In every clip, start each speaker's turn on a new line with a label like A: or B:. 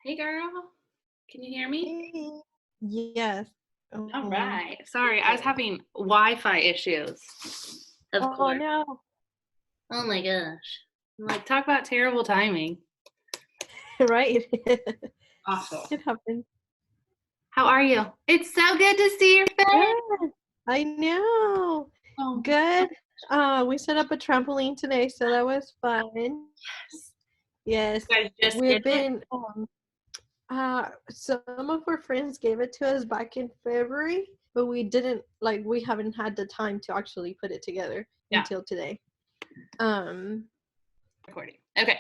A: Hey girl, can you hear me?
B: Hey. Yes.
A: All right. Sorry, I was
B: Okay.
A: having Wi-Fi issues. Of
B: Oh,
A: course.
B: no.
A: Oh my gosh. I'm like, talk about terrible timing.
B: Right?
A: Awful.
B: It happens.
A: How are you? It's so good to see your face.
B: Good. I know.
A: Oh my
B: Good.
A: gosh.
B: We set up a trampoline today, so that was fun.
A: Yes.
B: Yes.
A: You guys just
B: We've
A: did it?
B: been some of our friends gave it to us back in February, but we haven't had the time to actually put it together
A: Yeah,
B: until today. Um,
A: recording. Okay.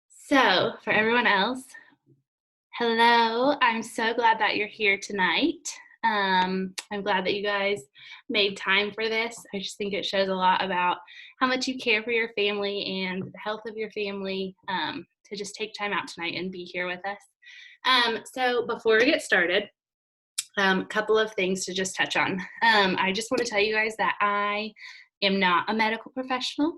A: So, for everyone else, hello. I'm so glad that you're here tonight. I'm glad that you guys made time for this. I just think it shows a lot about how much you care for your family and the health of your family, to just take time out tonight and be here with us. So before we get started, a couple of things to just touch on. I just want to tell you guys that I am not a medical professional.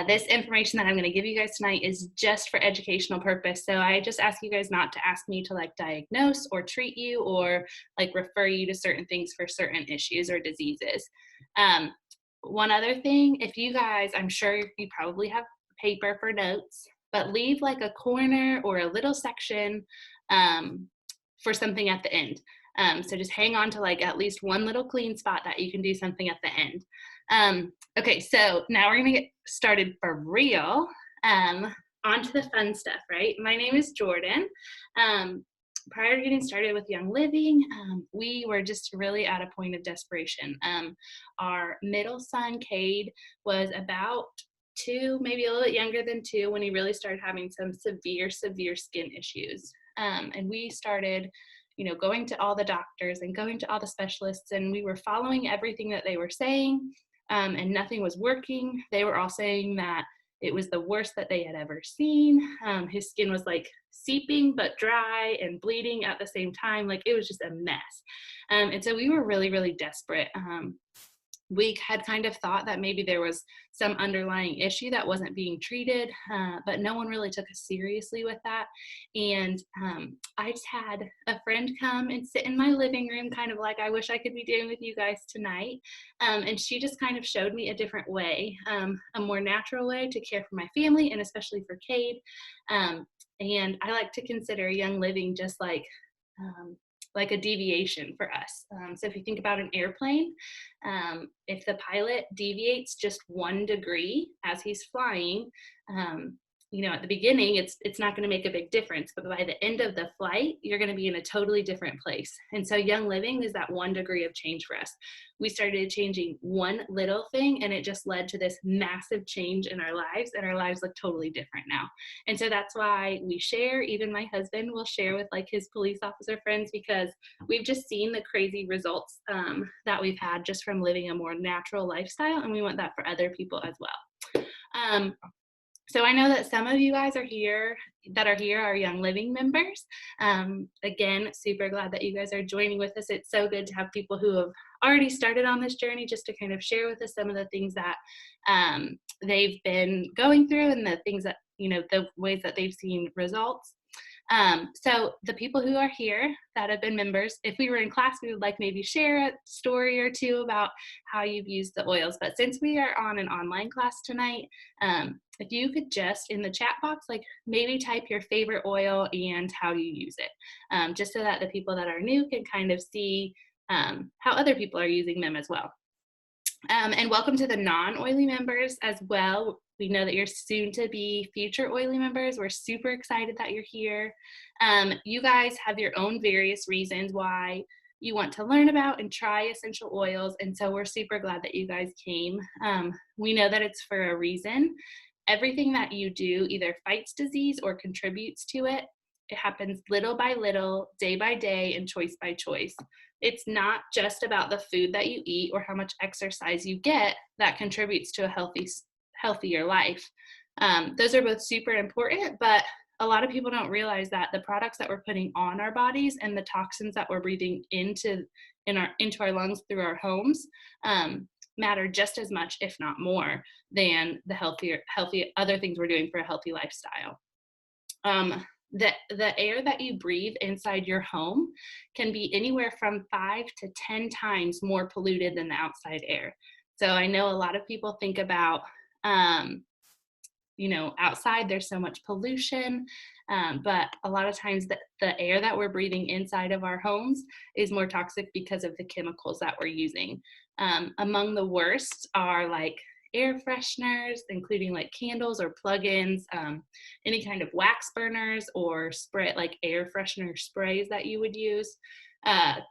A: This information that I'm going to give you guys tonight is just for educational purpose. So I just ask you guys not to ask me to like diagnose or treat you or like refer you to certain things for certain issues or diseases. Um, One other thing, if you guys, I'm sure you probably have paper for notes, but leave like a corner or a little section um, for something at the end. So just hang on to like at least one little clean spot that you can do something at the end. Okay, so now we're gonna get started for real. On to the fun stuff, right? My name is Jordan. Prior to getting started with Young Living, we were just really at a point of desperation. Our middle son, Cade, was about 2, maybe a little bit younger than 2, when he really started having some severe skin issues. And we started going to all the doctors and going to all the specialists, and we were following everything that they were saying, and nothing was working. They were all saying that it was the worst that they had ever seen. His skin was like seeping but dry and bleeding at the same time. Like it was just a mess. And so we were really, really desperate. We had kind of thought that maybe there was some underlying issue that wasn't being treated, but no one really took us seriously with that. And I just had a friend come and sit in my living room, kind of like I wish I could be doing with you guys tonight. And she just kind of showed me a different way, a more natural way to care for my family and especially for Cade. And I like to consider Young Living just like a deviation for us. So if you think about an airplane, if the pilot deviates just 1 degree as he's flying, at the beginning it's not going to make a big difference, but by the end of the flight you're going to be in a totally different place. And so Young Living is that 1 degree of change for us. We started changing one little thing and it just led to this massive change in our lives, and our lives look totally different now. And so that's why we share. Even my husband will share with like his police officer friends, because we've just seen the crazy results that we've had just from living a more natural lifestyle, and we want that for other people as well. So I know that some of you guys are here are Young Living members. Again, super glad that you guys are joining with us. It's so good to have people who have already started on this journey just to kind of share with us some of the things that they've been going through and the things that, the ways that they've seen results. So the people who are here that have been members, if we were in class, we would like maybe share a story or two about how you've used the oils. But since we are on an online class tonight, if you could just in the chat box, like maybe type your favorite oil and how you use it, just so that the people that are new can kind of see how other people are using them as well. And welcome to the non-oily members as well. We know that you're soon to be future oily members. We're super excited that you're here. You guys have your own various reasons why you want to learn about and try essential oils. And so we're super glad that you guys came. We know that it's for a reason. Everything that you do either fights disease or contributes to it. It happens little by little, day by day, and choice by choice. It's not just about the food that you eat or how much exercise you get that contributes to a healthier life. Those are both super important, but a lot of people don't realize that the products that we're putting on our bodies and the toxins that we're breathing into our lungs through our homes matter just as much, if not more, than the healthy other things we're doing for a healthy lifestyle. The air that you breathe inside your home can be anywhere from 5 to 10 times more polluted than the outside air. So I know a lot of people think about, um, outside there's so much pollution, but a lot of times the air that we're breathing inside of our homes is more toxic because of the chemicals that we're using. Among the worst are like air fresheners, including like candles or plug-ins, any kind of wax burners or spray, like air freshener sprays that you would use.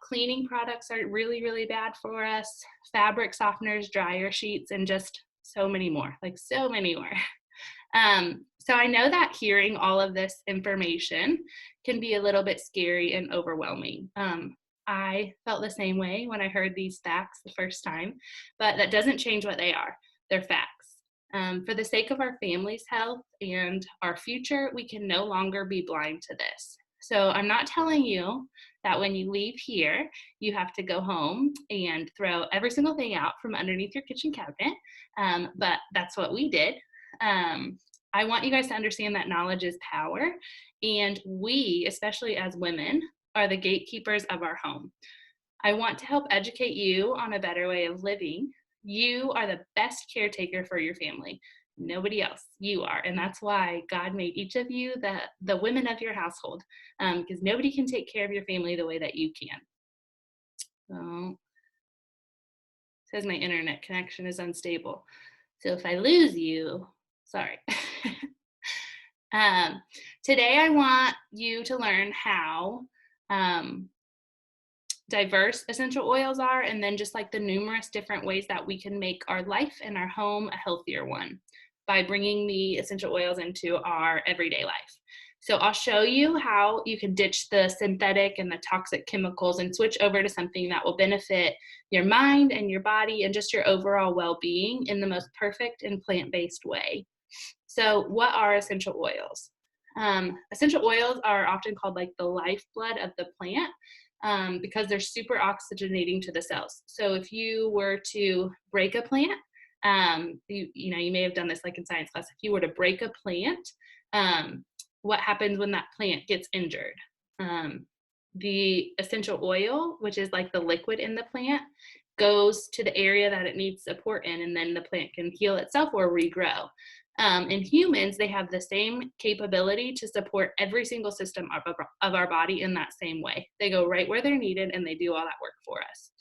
A: Cleaning products are really, really bad for us. Fabric softeners, dryer sheets, and just so many more, like so many more. So I know that hearing all of this information can be a little bit scary and overwhelming. I felt the same way when I heard these facts the first time, but that doesn't change what they are. They're facts. For the sake of our family's health and our future, we can no longer be blind to this. So I'm not telling you that when you leave here, you have to go home and throw every single thing out from underneath your kitchen cabinet, but that's what we did. I want you guys to understand that knowledge is power, and we, especially as women, are the gatekeepers of our home. I want to help educate you on a better way of living. You are the best caretaker for your family. Nobody else. You are. And that's why God made each of you the women of your household, because nobody can take care of your family the way that you can. So, it says my internet connection is unstable. So if I lose you, sorry. Today I want you to learn how diverse essential oils are, and then just like the numerous different ways that we can make our life and our home a healthier one by bringing the essential oils into our everyday life. So I'll show you how you can ditch the synthetic and the toxic chemicals and switch over to something that will benefit your mind and your body and just your overall well-being in the most perfect and plant-based way. So what are essential oils? Essential oils are often called like the lifeblood of the plant, because they're super oxygenating to the cells. So if you were to break a plant, you may have done this like in science class. If you were to break a plant, what happens when that plant gets injured? The essential oil, which is like the liquid in the plant, goes to the area that it needs support in, and then the plant can heal itself or regrow. In humans, they have the same capability to support every single system of our body in that same way. They go right where they're needed and they do all that work for us.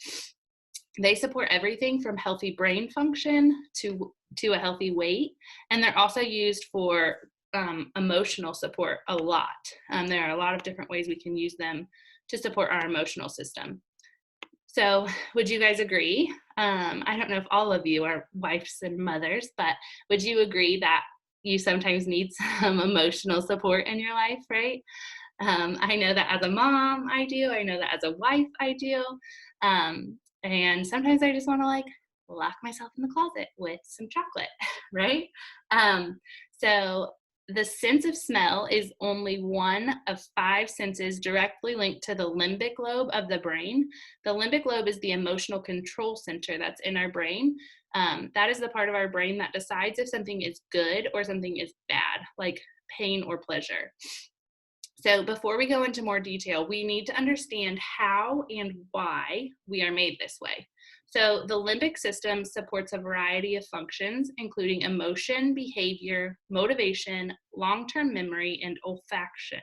A: They support everything from healthy brain function to a healthy weight, and they're also used for emotional support a lot. There are a lot of different ways we can use them to support our emotional system. So would you guys agree? I don't know if all of you are wives and mothers, but would you agree that you sometimes need some emotional support in your life, right? I know that as a mom, I do. I know that as a wife, I do. And sometimes I just want to like lock myself in the closet with some chocolate, right? So the sense of smell is only one of 5 senses directly linked to the limbic lobe of the brain. The limbic lobe is the emotional control center that's in our brain. That is the part of our brain that decides if something is good or something is bad, like pain or pleasure. So before we go into more detail, we need to understand how and why we are made this way. So the limbic system supports a variety of functions, including emotion, behavior, motivation, long-term memory, and olfaction.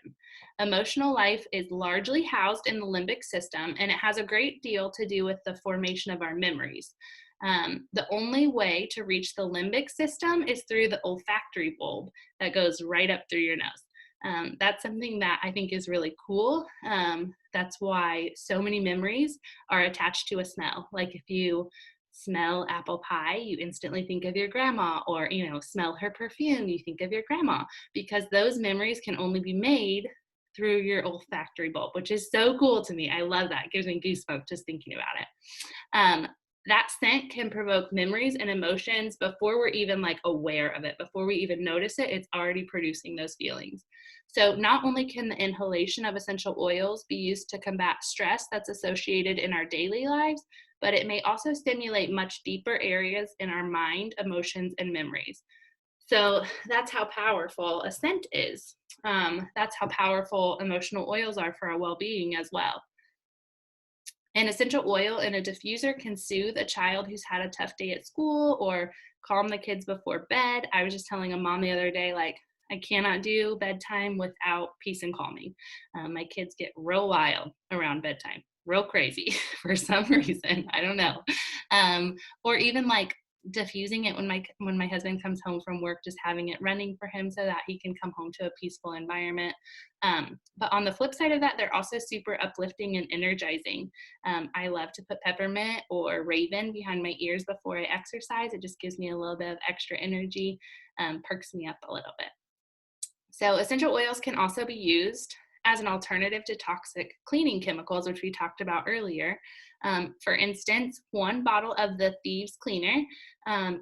A: Emotional life is largely housed in the limbic system, and it has a great deal to do with the formation of our memories. The only way to reach the limbic system is through the olfactory bulb that goes right up through your nose. That's something that I think is really cool. That's why so many memories are attached to a smell. Like if you smell apple pie, you instantly think of your grandma, or, smell her perfume, you think of your grandma, because those memories can only be made through your olfactory bulb, which is so cool to me. I love that. It gives me goosebumps just thinking about it. That scent can provoke memories and emotions before we're even like aware of it. Before we even notice it, it's already producing those feelings. So not only can the inhalation of essential oils be used to combat stress that's associated in our daily lives, but it may also stimulate much deeper areas in our mind, emotions, and memories. So that's how powerful a scent is. That's how powerful emotional oils are for our well-being as well. An essential oil in a diffuser can soothe a child who's had a tough day at school or calm the kids before bed. I was just telling a mom the other day, like, I cannot do bedtime without peace and calming. My kids get real wild around bedtime, real crazy for some reason. I don't know. Or even like diffusing it when my husband comes home from work, just having it running for him so that he can come home to a peaceful environment. But on the flip side of that, they're also super uplifting and energizing. I love to put peppermint or raven behind my ears before I exercise. It just gives me a little bit of extra energy, perks me up a little bit. So essential oils can also be used as an alternative to toxic cleaning chemicals, which we talked about earlier. For instance, one bottle of the Thieves Cleaner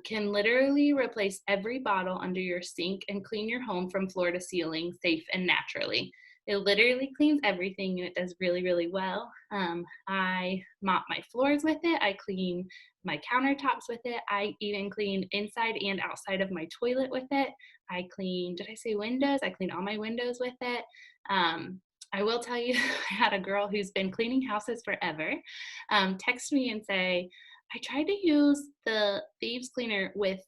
A: can literally replace every bottle under your sink and clean your home from floor to ceiling safe and naturally. It literally cleans everything and it does really, really well. I mop my floors with it. I clean my countertops with it. I even clean inside and outside of my toilet with it. I clean, did I say windows? I clean all my windows with it. I will tell you, I had a girl who's been cleaning houses forever text me and say, I tried to use the Thieves Cleaner with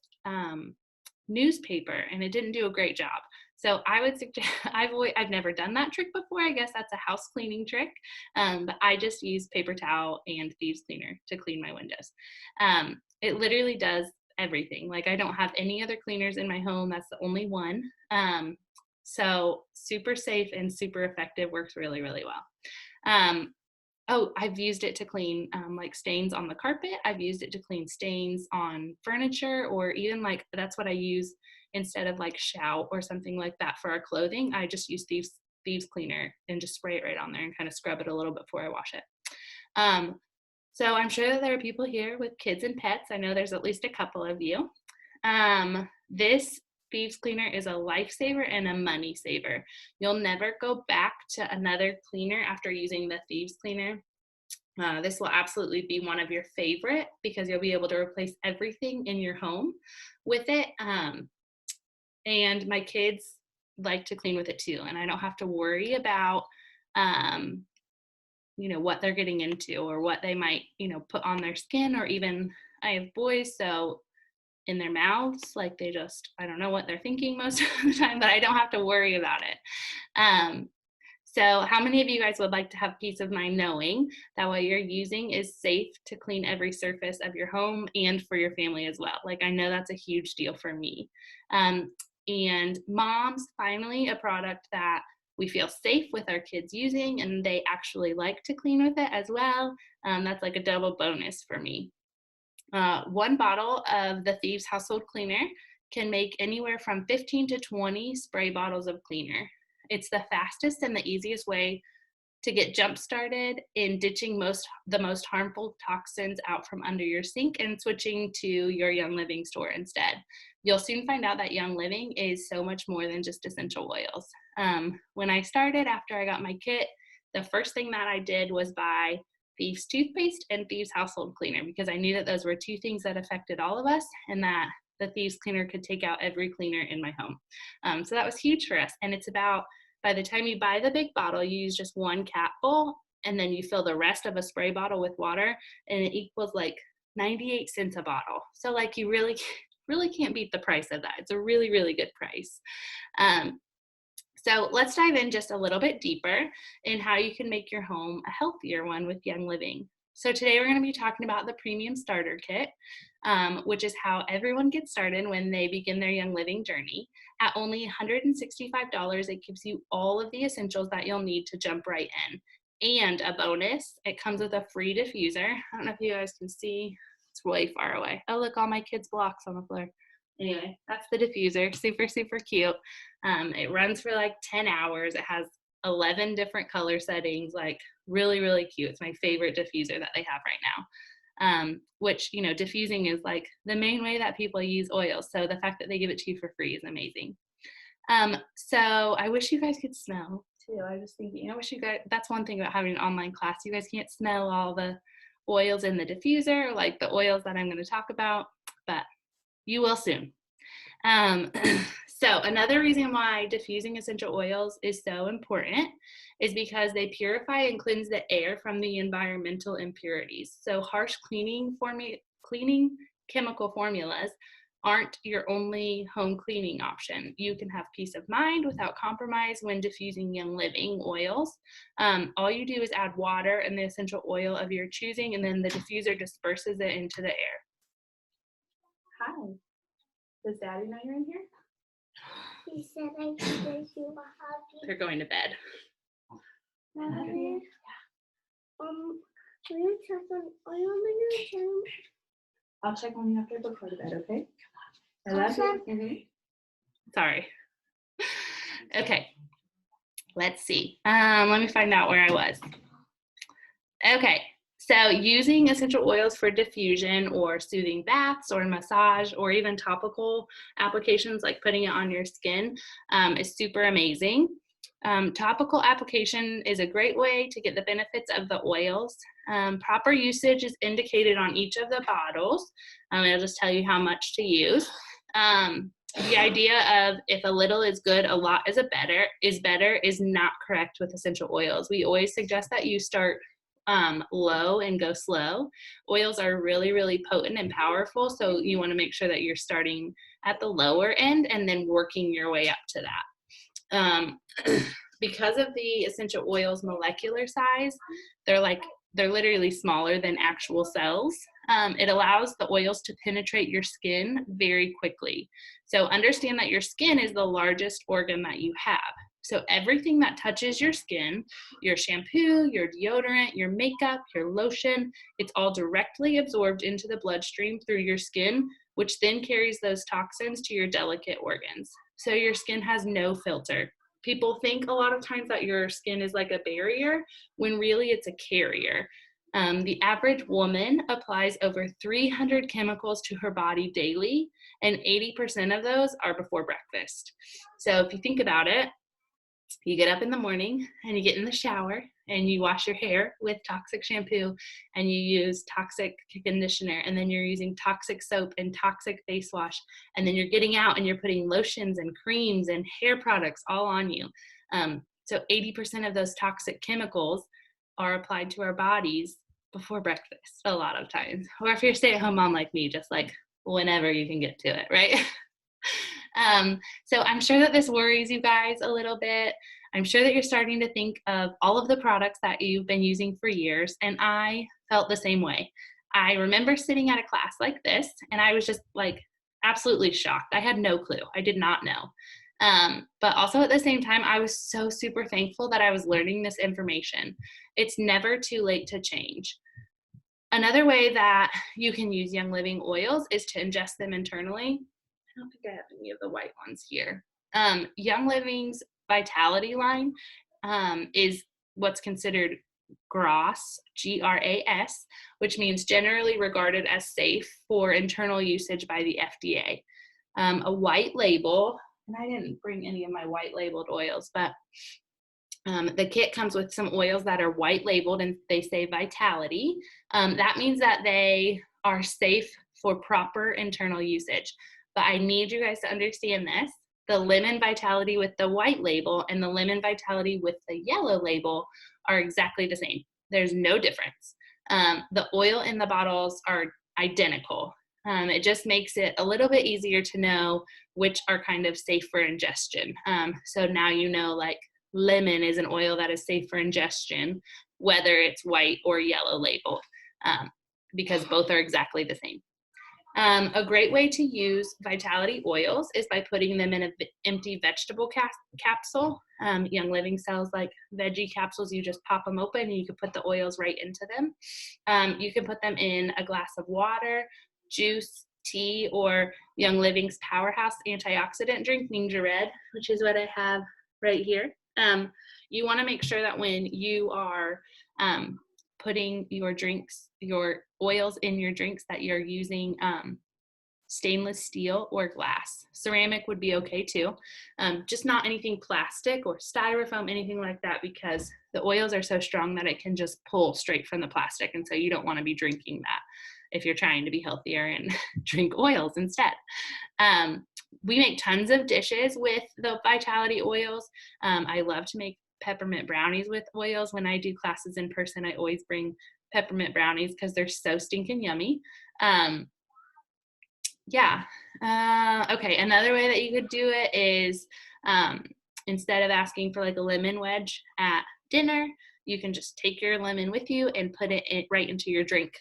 A: newspaper and it didn't do a great job. So I would suggest, I've never done that trick before. I guess that's a house cleaning trick. But I just use paper towel and Thieves Cleaner to clean my windows. It literally does everything. Like I don't have any other cleaners in my home. That's the only one. So super safe and super effective, works really, really well. Oh, I've used it to clean like stains on the carpet. I've used it to clean stains on furniture, or even like that's what I use instead of like Shout or something like that for our clothing. I just use Thieves Cleaner and just spray it right on there and kind of scrub it a little bit before I wash it. So I'm sure that there are people here with kids and pets. I know there's at least a couple of you. This Thieves Cleaner is a lifesaver and a money saver. You'll never go back to another cleaner after using the Thieves Cleaner. This will absolutely be one of your favorite because you'll be able to replace everything in your home with it. And my kids like to clean with it too. And I don't have to worry about, what they're getting into or what they might, put on their skin, or even I have boys, so in their mouths, like I don't know what they're thinking most of the time, but I don't have to worry about it. So how many of you guys would like to have peace of mind knowing that what you're using is safe to clean every surface of your home and for your family as well? Like I know that's a huge deal for me. And Moms, finally a product that we feel safe with our kids using and they actually like to clean with it as well. That's like a double bonus for me. One bottle of the Thieves Household Cleaner can make anywhere from 15 to 20 spray bottles of cleaner. It's the fastest and the easiest way to get jump started in ditching the most harmful toxins out from under your sink and switching to your Young Living store instead. You'll soon find out that Young Living is so much more than just essential oils. When I started after I got my kit, the first thing that I did was buy Thieves toothpaste and Thieves household cleaner because I knew that those were two things that affected all of us and that the Thieves cleaner could take out every cleaner in my home. So that was huge for us. And it's about, by the time you buy the big bottle, you use just one capful and then you fill the rest of a spray bottle with water and it equals like 98 cents a bottle. So like you really can't beat the price of that. It's a really, really good price. So let's dive in just a little bit deeper in how you can make your home a healthier one with Young Living. So today we're going to be talking about the Premium Starter Kit, which is how everyone gets started when they begin their Young Living journey. At only $165, it gives you all of the essentials that you'll need to jump right in. And a bonus, it comes with a free diffuser. I don't know if you guys can see, it's way far away. Oh, look, all my kids' blocks on the floor. Anyway, that's the diffuser, super, super cute. It runs for like 10 hours. It has 11 different color settings, like really, really cute. It's my favorite diffuser that they have right now, which, diffusing is like the main way that people use oils. So the fact that they give it to you for free is amazing. So I wish you guys could smell too. I was thinking, I wish you guys, that's one thing about having an online class. You guys can't smell all the oils in the diffuser, like the oils that I'm going to talk about, but you will soon. Um, so another reason why diffusing essential oils is so important is because they purify and cleanse the air from the environmental impurities. So harsh cleaning chemical formulas aren't your only home cleaning option. You can have peace of mind without compromise when diffusing Young Living oils. All you do is add water and the essential oil of your choosing, and then the diffuser disperses it into the air. Hi. Does Daddy know you're in here?
C: He said I can give you a hug.
A: They're going to bed.
C: Mommy, will you check on oil in your room?
A: I'll check on you after I go to bed, okay? I
C: love you.
A: Sorry. Okay, let's see. Let me find out where I was. Okay, so using essential oils for diffusion or soothing baths or massage or even topical applications like putting it on your skin is super amazing. Topical application is a great way to get the benefits of the oils. Proper usage is indicated on each of the bottles. It'll just tell you how much to use. The idea of if a little is good, a lot is better is not correct with essential oils. We always suggest that you start low and go slow. Oils are really, really potent and powerful, so you want to make sure that you're starting at the lower end and then working your way up to that. Because of the essential oils molecular size, they're literally smaller than actual cells. It allows the oils to penetrate your skin very quickly. So understand that your skin is the largest organ that you have. So everything that touches your skin, your shampoo, your deodorant, your makeup, your lotion, it's all directly absorbed into the bloodstream through your skin, which then carries those toxins to your delicate organs. So your skin has no filter. People think a lot of times that your skin is like a barrier, when really it's a carrier. The average woman applies over 300 chemicals to her body daily, and 80% of those are before breakfast. So if you think about it, you get up in the morning and you get in the shower and you wash your hair with toxic shampoo and you use toxic conditioner, and then you're using toxic soap and toxic face wash, and then you're getting out and you're putting lotions and creams and hair products all on you. So 80% of those toxic chemicals are applied to our bodies before breakfast a lot of times. Or if you're a stay-at-home mom like me, just like whenever you can get to it, right? So I'm sure that this worries you guys a little bit. I'm sure that you're starting to think of all of the products that you've been using for years, and I felt the same way. I remember sitting at a class like this, and I was just like absolutely shocked. I had no clue. I did not know. But also at the same time, I was so super thankful that I was learning this information. It's never too late to change. Another way that you can use Young Living oils is to ingest them internally. I don't think I have any of the white ones here. Young Living's Vitality line is what's considered GRAS, G-R-A-S, which means generally regarded as safe for internal usage by the FDA. A white label, and I didn't bring any of my white labeled oils, but the kit comes with some oils that are white labeled and they say Vitality. That means that they are safe for proper internal usage. But I need you guys to understand this. The Lemon Vitality with the white label and the Lemon Vitality with the yellow label are exactly the same. There's no difference. The oil in the bottles are identical. It just makes it a little bit easier to know which are kind of safe for ingestion. So now you know, like, lemon is an oil that is safe for ingestion, whether it's white or yellow labeled, because both are exactly the same. A great way to use Vitality oils is by putting them in an empty vegetable capsule. Young Living sells like veggie capsules. You just pop them open and you can put the oils right into them. You can put them in a glass of water, juice, tea, or Young Living's Powerhouse antioxidant drink, Ninja Red, which is what I have right here. You want to make sure that when you are putting your oils in your drinks, that you're using stainless steel or glass. Ceramic would be okay too. Just not anything plastic or styrofoam, anything like that, because the oils are so strong that it can just pull straight from the plastic. And so you don't want to be drinking that if you're trying to be healthier and drink oils instead. We make tons of dishes with the Vitality oils. I love to make peppermint brownies with oils. When I do classes in person, I always bring peppermint brownies because they're so stinking yummy. Yeah. Okay. Another way that you could do it is instead of asking for like a lemon wedge at dinner, you can just take your lemon with you and put it right into your drink.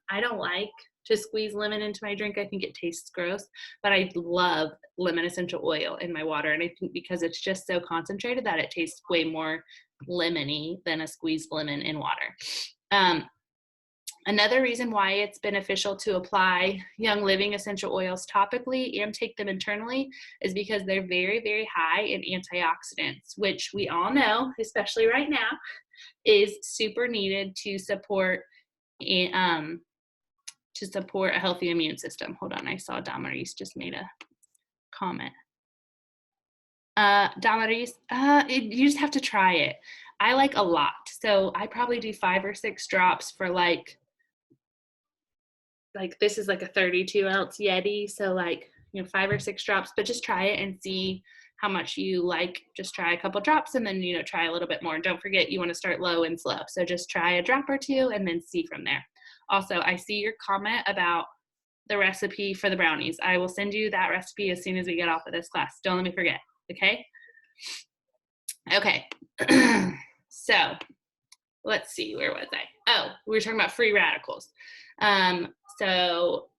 A: I don't like to squeeze lemon into my drink. I think it tastes gross, but I love lemon essential oil in my water. And I think because it's just so concentrated that it tastes way more lemony than a squeezed lemon in water. Another reason why it's beneficial to apply Young Living essential oils topically and take them internally is because they're very, very high in antioxidants, which we all know, especially right now, is super needed to support a healthy immune system. Hold on, I saw Damaris just made a comment. Damaris, you just have to try it. I like a lot, so I probably do 5 or 6 drops for like this is like a 32 ounce Yeti, so 5 or 6 drops, but just try it and see how much you like. Just try a couple drops and then try a little bit more. Don't forget, you want to start low and slow, so just try a drop or 2 and then see from there. Also, I see your comment about the recipe for the brownies. I will send you that recipe as soon as we get off of this class. Don't let me forget, okay? Okay. So let's see, where was I? Oh, we were talking about free radicals. So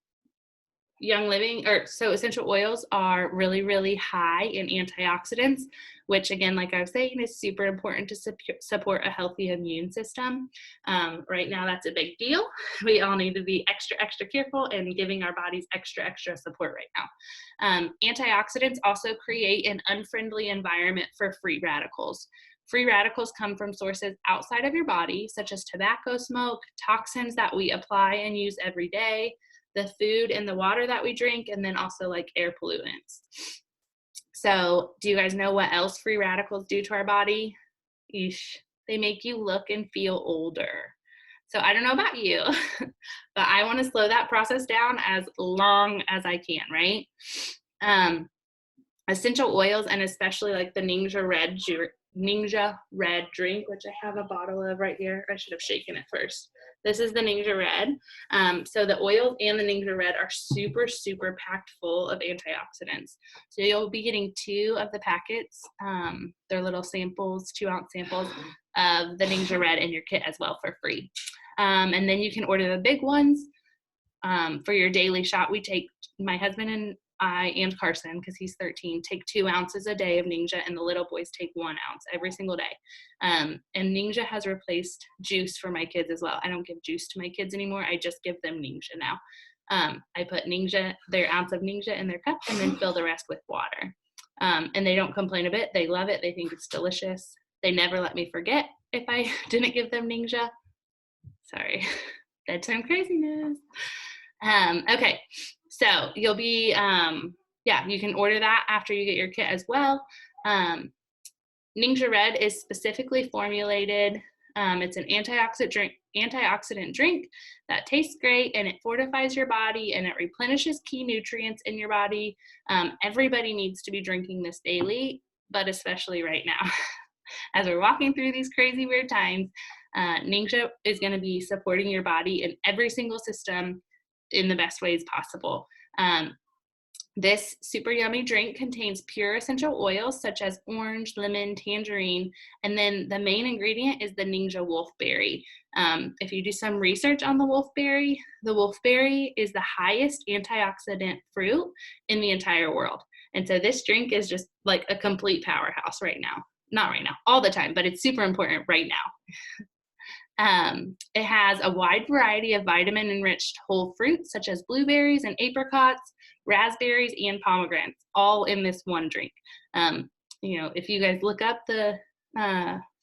A: Young Living, so essential oils are really, really high in antioxidants, which again, like I was saying, is super important to support a healthy immune system. Right now, that's a big deal. We all need to be extra, extra careful and giving our bodies extra, extra support right now. Antioxidants also create an unfriendly environment for free radicals. Free radicals come from sources outside of your body, such as tobacco smoke, toxins that we apply and use every day, the food and the water that we drink, and then also like air pollutants. So do you guys know what else free radicals do to our body? Eesh, they make you look and feel older. So I don't know about you, but I want to slow that process down as long as I can, right? Essential oils, and especially like the Ningxia Red drink, which I have a bottle of right here. I should have shaken it first. This is the Ningxia Red. So the oils and the Ningxia Red are super, super packed full of antioxidants. So you'll be getting 2 of the packets. They're little samples, 2-ounce samples of the Ningxia Red in your kit as well for free. And then you can order the big ones for your daily shot. We take, my husband and I and Carson, because he's 13, take 2 ounces a day of Ningxia, and the little boys take 1 ounce every single day. And Ningxia has replaced juice for my kids as well. I don't give juice to my kids anymore. I just give them Ningxia now. I put their ounce of Ningxia in their cup and then fill the rest with water. And they don't complain a bit. They love it. They think it's delicious. They never let me forget if I didn't give them Ningxia. Sorry, bedtime craziness. Okay, so you'll be, you can order that after you get your kit as well. Ningxia Red is specifically formulated. It's an antioxidant drink that tastes great, and it fortifies your body and it replenishes key nutrients in your body. Everybody needs to be drinking this daily, but especially right now. As we're walking through these crazy weird times, Ningxia is going to be supporting your body in every single system in the best ways possible. This super yummy drink contains pure essential oils such as orange, lemon, tangerine, and then the main ingredient is the Ningxia wolfberry. If you do some research on the wolfberry is the highest antioxidant fruit in the entire world. And so this drink is just like a complete powerhouse right now. Not right now, all the time, but it's super important right now. It has a wide variety of vitamin-enriched whole fruits, such as blueberries and apricots, raspberries, and pomegranates, all in this one drink. If you guys look up the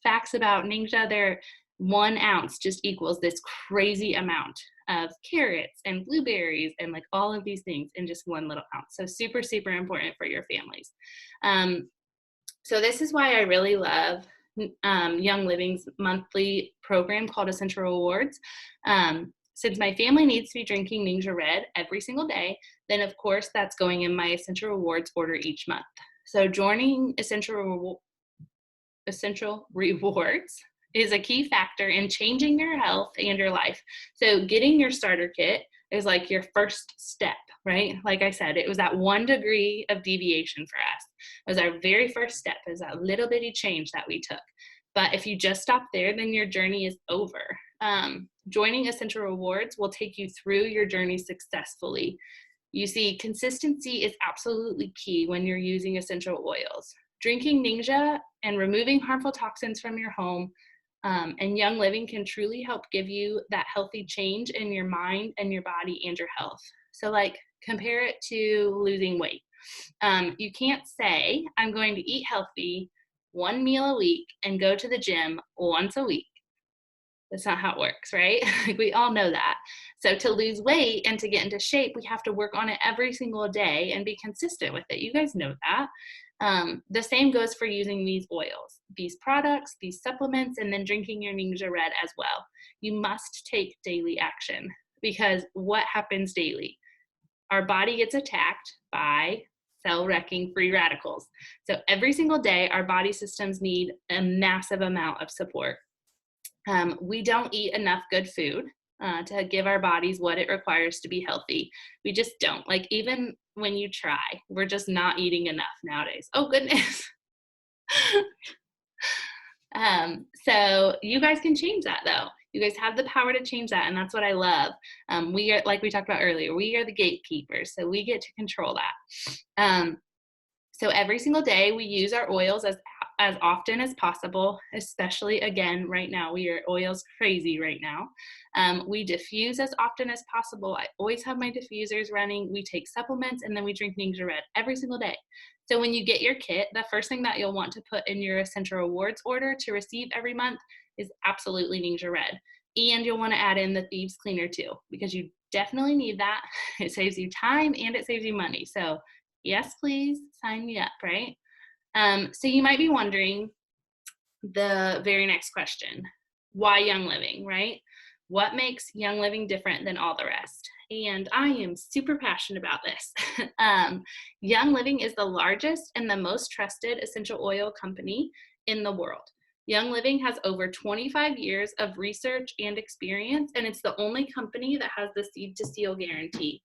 A: facts about Ningxia, their 1 ounce just equals this crazy amount of carrots and blueberries and like all of these things in just 1 little ounce. So super, super important for your families. So this is why I really love Young Living's monthly program called Essential Rewards. Since my family needs to be drinking Ningxia Red every single day, then of course that's going in my Essential Rewards order each month. So joining Essential Rewards is a key factor in changing your health and your life. So getting your starter kit is like your first step, right? Like I said, it was that 1 degree of deviation for us. It was our very first step, is that little bitty change that we took. But if you just stop there, then your journey is over. Joining Essential Rewards will take you through your journey successfully. You see, consistency is absolutely key when you're using essential oils. Drinking Ningxia and removing harmful toxins from your home and Young Living can truly help give you that healthy change in your mind and your body and your health. So like compare it to losing weight. You can't say, I'm going to eat healthy 1 meal a week and go to the gym once a week. That's not how it works, right? Like we all know that. So to lose weight and to get into shape, we have to work on it every single day and be consistent with it. You guys know that. The same goes for using these oils, these products, these supplements, and then drinking your Ningxia Red as well. You must take daily action, because what happens daily? Our body gets attacked by cell-wrecking free radicals. So every single day, our body systems need a massive amount of support. We don't eat enough good food to give our bodies what it requires to be healthy. We just don't. Like even when you try, we're just not eating enough nowadays. Oh goodness. So you guys can change that though. You guys have the power to change that, and that's what I love. We are, like we talked about earlier, we are the gatekeepers, so we get to control that. So every single day we use our oils as often as possible, especially again, right now, we are oils crazy right now. We diffuse as often as possible. I always have my diffusers running. We take supplements, and then we drink Ningxia Red every single day. So when you get your kit, the first thing that you'll want to put in your Essential Rewards order to receive every month is absolutely Ningxia Red. And you'll want to add in the Thieves Cleaner too, because you definitely need that. It saves you time and it saves you money. So yes, please sign me up, right? So you might be wondering the very next question, why Young Living, right? What makes Young Living different than all the rest? And I am super passionate about this. Young Living is the largest and the most trusted essential oil company in the world. Young Living has over 25 years of research and experience, and it's the only company that has the seed to seal guarantee.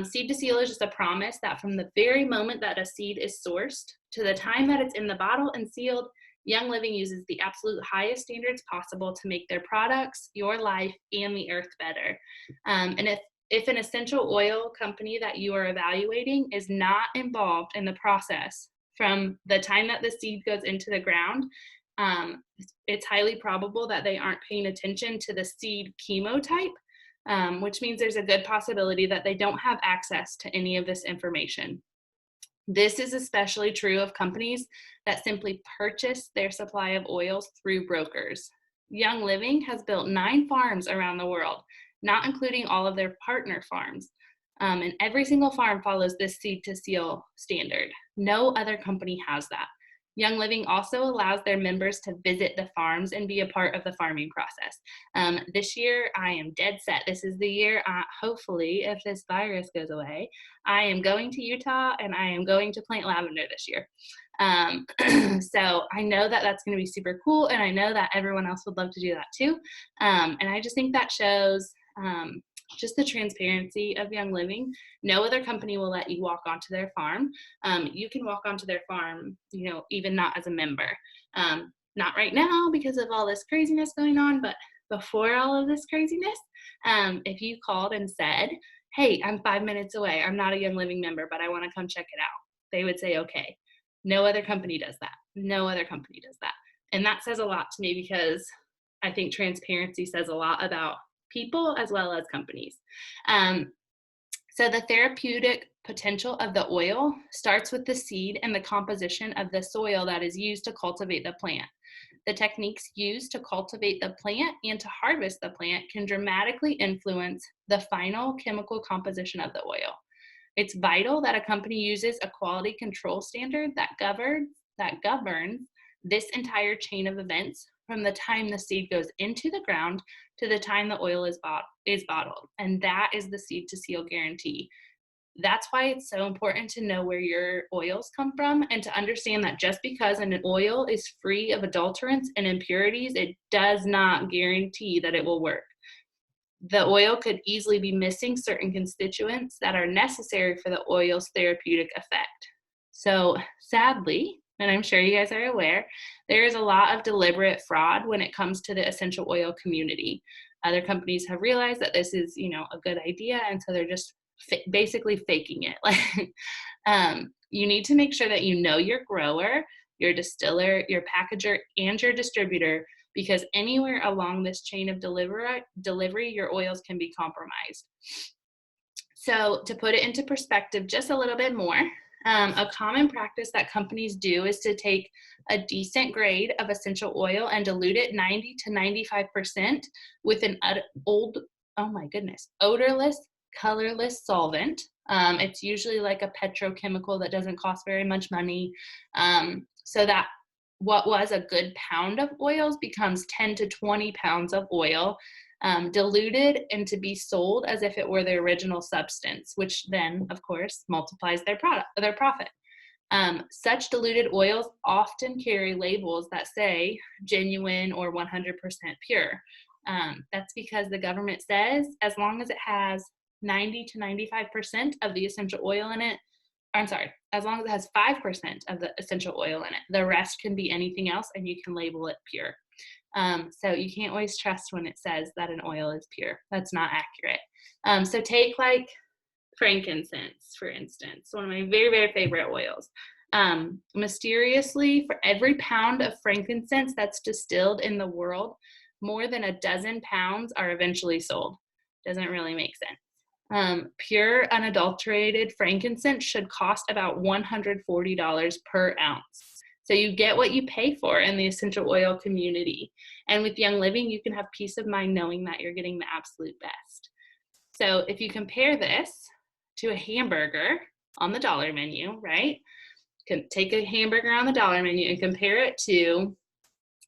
A: Seed to seal is just a promise that from the very moment that a seed is sourced to the time that it's in the bottle and sealed, Young Living uses the absolute highest standards possible to make their products, your life, and the earth better. And if an essential oil company that you are evaluating is not involved in the process from the time that the seed goes into the ground, it's highly probable that they aren't paying attention to the seed chemotype, which means there's a good possibility that they don't have access to any of this information. This is especially true of companies that simply purchase their supply of oils through brokers. Young Living has built 9 farms around the world, not including all of their partner farms. And every single farm follows this seed to seal standard. No other company has that. Young Living also allows their members to visit the farms and be a part of the farming process. This year, I am dead set. This is the year, hopefully, if this virus goes away, I am going to Utah and I am going to plant lavender this year. So I know that that's going to be super cool, and I know that everyone else would love to do that too. And I just think that shows just the transparency of Young Living. No other company will let you walk onto their farm. You can walk onto their farm, you know, even not as a member. Not right now because of all this craziness going on, but before all of this craziness, if you called and said, hey, I'm 5 minutes away, I'm not a Young Living member, but I want to come check it out, they would say, okay. No other company does that. No other company does that. And that says a lot to me, because I think transparency says a lot about people as well as companies. So the therapeutic potential of the oil starts with the seed and the composition of the soil that is used to cultivate the plant. The techniques used to cultivate the plant and to harvest the plant can dramatically influence the final chemical composition of the oil. It's vital that a company uses a quality control standard that governs this entire chain of events from the time the seed goes into the ground to the time the oil is bottled. And that is the seed to seal guarantee. That's why it's so important to know where your oils come from and to understand that just because an oil is free of adulterants and impurities, it does not guarantee that it will work. The oil could easily be missing certain constituents that are necessary for the oil's therapeutic effect. So sadly, and I'm sure you guys are aware, there is a lot of deliberate fraud when it comes to the essential oil community. Other companies have realized that this is, a good idea, and so they're just basically faking it. You need to make sure that you know your grower, your distiller, your packager, and your distributor, because anywhere along this chain of delivery, your oils can be compromised. So to put it into perspective just a little bit more, a common practice that companies do is to take a decent grade of essential oil and dilute it 90 to 95% with an odorless, colorless solvent. It's usually like a petrochemical that doesn't cost very much money, so that what was a good pound of oils becomes 10 to 20 pounds of oil, diluted and to be sold as if it were the original substance, which then, of course, multiplies their profit. Such diluted oils often carry labels that say genuine or 100% pure. That's because the government says as long as it has 90 to 95% of the essential oil in it, as long as it has 5% of the essential oil in it, the rest can be anything else and you can label it pure. So you can't always trust when it says that an oil is pure. That's not accurate. So take like frankincense, for instance, one of my very, very favorite oils. Mysteriously, for every pound of frankincense that's distilled in the world, more than a dozen pounds are eventually sold. Doesn't really make sense. Pure, unadulterated frankincense should cost about $140 per ounce. So you get what you pay for in the essential oil community. And with Young Living, you can have peace of mind knowing that you're getting the absolute best. So if you compare this to a hamburger on the dollar menu, right? You can take a hamburger on the dollar menu and compare it to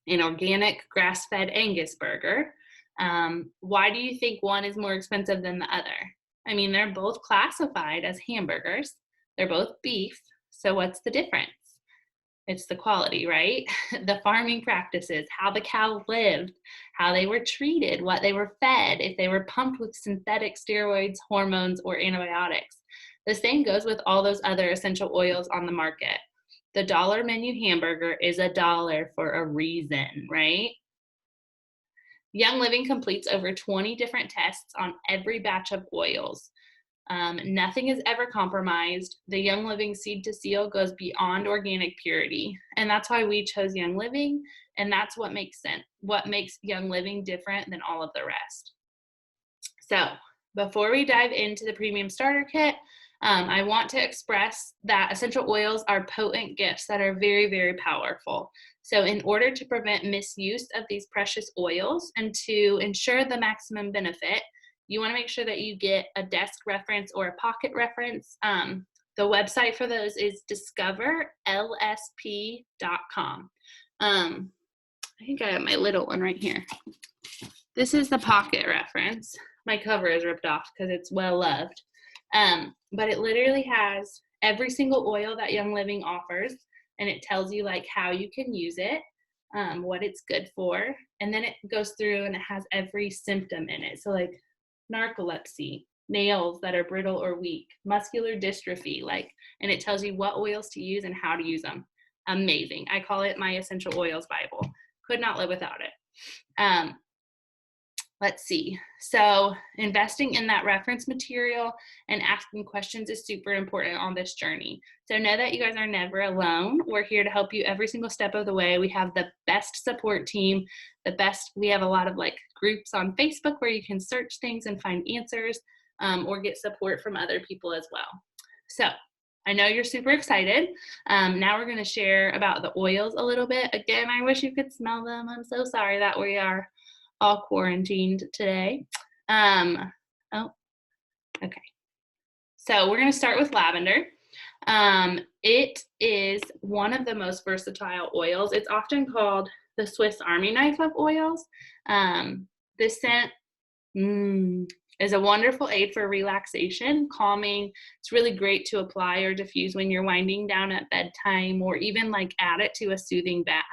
A: an organic grass-fed Angus burger. Why do you think one is more expensive than the other? I mean, they're both classified as hamburgers. They're both beef. So what's the difference? It's the quality, right? The farming practices, how the cow lived, how they were treated, what they were fed, if they were pumped with synthetic steroids, hormones, or antibiotics. The same goes with all those other essential oils on the market. The dollar menu hamburger is $1 for a reason, right? Young Living completes over 20 different tests on every batch of oils. Nothing is ever compromised. The Young Living seed to seal goes beyond organic purity. And that's why we chose Young Living. And that's what makes Young Living different than all of the rest. So before we dive into the premium starter kit, I want to express that essential oils are potent gifts that are very, very powerful. So in order to prevent misuse of these precious oils and to ensure the maximum benefit, you want to make sure that you get a desk reference or a pocket reference. The website for those is discoverlsp.com. I think I have my little one right here. This is the pocket reference. My cover is ripped off because it's well loved. But it literally has every single oil that Young Living offers, and it tells you like how you can use it, what it's good for, and then it goes through and it has every symptom in it. So like narcolepsy, nails that are brittle or weak, muscular dystrophy, and it tells you what oils to use and how to use them. Amazing. I call it my essential oils Bible. Could not live without it. Let's see. So investing in that reference material and asking questions is super important on this journey. So know that you guys are never alone. We're here to help you every single step of the way. We have the best support team, we have a lot of groups on Facebook where you can search things and find answers, or get support from other people as well. So I know you're super excited. Now we're going to share about the oils a little bit. Again, I wish you could smell them. I'm so sorry that we are all quarantined today. Okay. So we're going to start with lavender. It is one of the most versatile oils. It's often called the Swiss Army knife of oils. This scent is a wonderful aid for relaxation, calming. It's really great to apply or diffuse when you're winding down at bedtime, or even like add it to a soothing bath.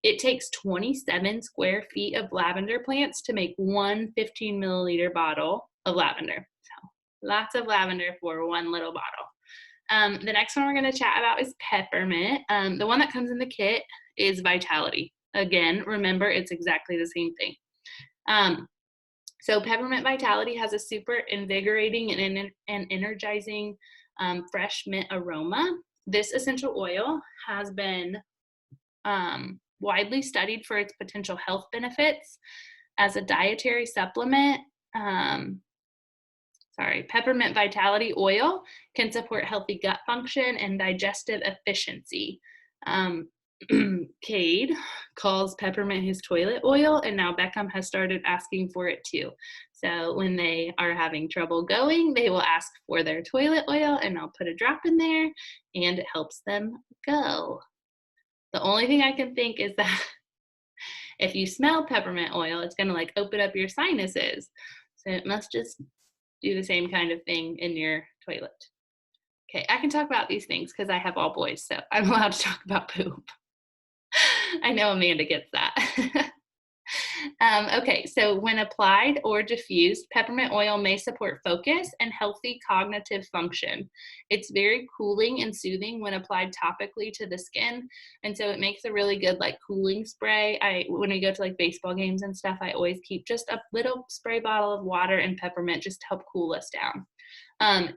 A: It takes 27 square feet of lavender plants to make one 15 milliliter bottle of lavender. So lots of lavender for one little bottle. The next one we're going to chat about is peppermint. The one that comes in the kit is Vitality. Again, remember, it's exactly the same thing. So Peppermint Vitality has a super invigorating and energizing fresh mint aroma. This essential oil has been widely studied for its potential health benefits as a dietary supplement. Peppermint Vitality oil can support healthy gut function and digestive efficiency. Cade calls peppermint his toilet oil, and now Beckham has started asking for it too. So when they are having trouble going, they will ask for their toilet oil, and I'll put a drop in there, and it helps them go. The only thing I can think is that if you smell peppermint oil, it's going to like open up your sinuses. So it must just do the same kind of thing in your toilet. Okay, I can talk about these things because I have all boys, so I'm allowed to talk about poop. I know Amanda gets that. Okay, so when applied or diffused, peppermint oil may support focus and healthy cognitive function. It's very cooling and soothing when applied topically to the skin, and so it makes a really good like cooling spray. When we go to like baseball games and stuff, I always keep just a little spray bottle of water and peppermint just to help cool us down.